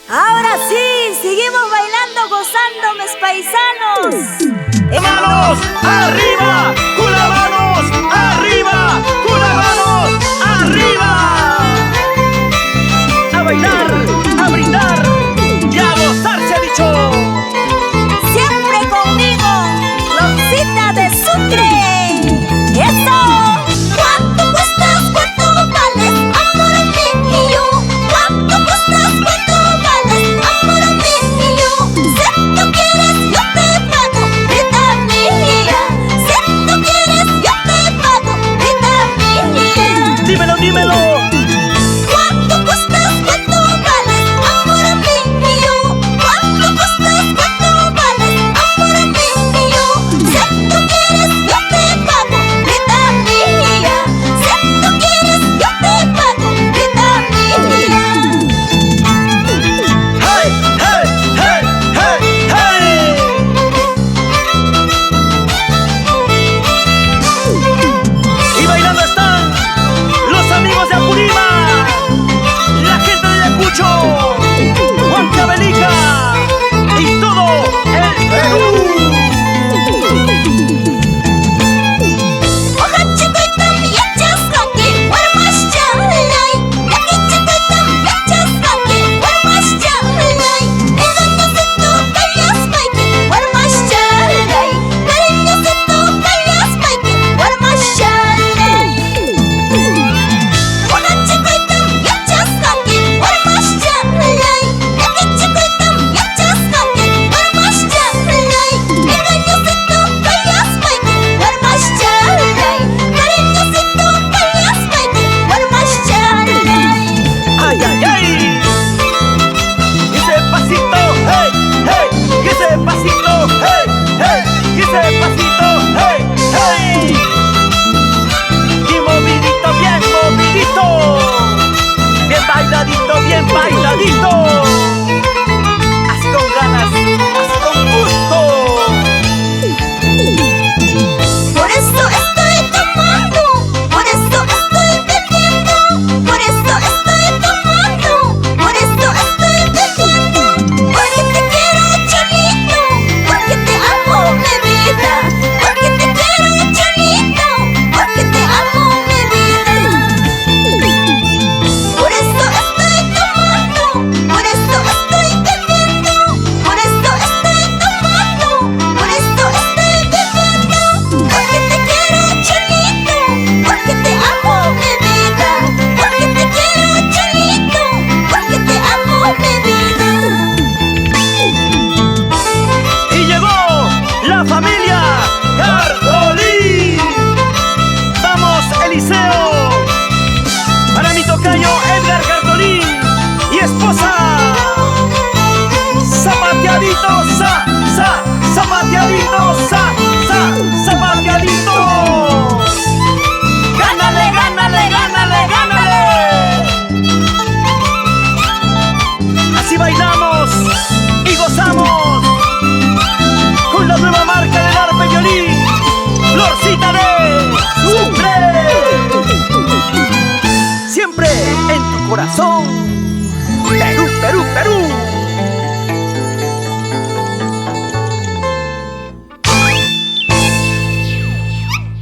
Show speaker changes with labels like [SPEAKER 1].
[SPEAKER 1] Ahora sí, seguimos bailando, gozando, mis paisanos.
[SPEAKER 2] ¡Manos arriba! ¡Con las manos arriba! ¡Con las manos arriba! A bailar, a brindar y a gozar, se ha dicho.
[SPEAKER 1] Siempre conmigo, Lorcita de Sucre. ¡Eso! ¿Cuánto cuestas? ¿Cuánto vales? Amor mío. ¿Cuánto cuestas? ¿Cuánto vales? Amor mío. Si tú quieres, yo te pago, vida mía. Si tú quieres, yo te pago, vida mía.
[SPEAKER 2] Dímelo, dímelo.
[SPEAKER 1] ¿Cuánto cuestas? ¿Cuánto vales? Amor mío. ¿Cuánto cuestas? ¿Cuánto vales? Amor mío. Si tú quieres, yo te pago, vida mía. Si tú quieres, yo te pago, vida mía.
[SPEAKER 2] ¡Hey, hey, hey, hey, hey! Y bailando están los amigos de Apurímac, la gente de Ayacucho, Huancavelica y todo el Perú. ¡Ay, ay, ay! Y ese pasito, hey, hey, y ese pasito, hey, hey, y ese pasito, hey, hey. Y movidito, bien bailadito, bien bailadito. Así con ganas, así con gusto.
[SPEAKER 1] Por eso estoy tomando, por eso estoy bebiendo, por eso estoy tomando, por eso estoy bebiendo, porque te quiero, Cholito, porque te amo, mi vida, porque te quiero, Cholito, porque te amo, mi vida. Por eso estoy tomando, por eso estoy bebiendo, por eso estoy tomando, por eso estoy bebiendo, porque te quiero, Cholito, porque te amo, mi vida, porque te quiero, Cholito, porque te amo, mi vida.
[SPEAKER 2] Y llegó la familia Cardolí. Vamos, Eliseo, para mi tocayo Edgar Cardolí y esposa. Zapateadito, zapateadito, zapateadito. Gánale, gánale, gánale, gánale. Así bailamos y gozamos con la nueva marca del arpa y violín, Lorcita de Sucre. Siempre en tu corazón, Perú, Perú, Perú.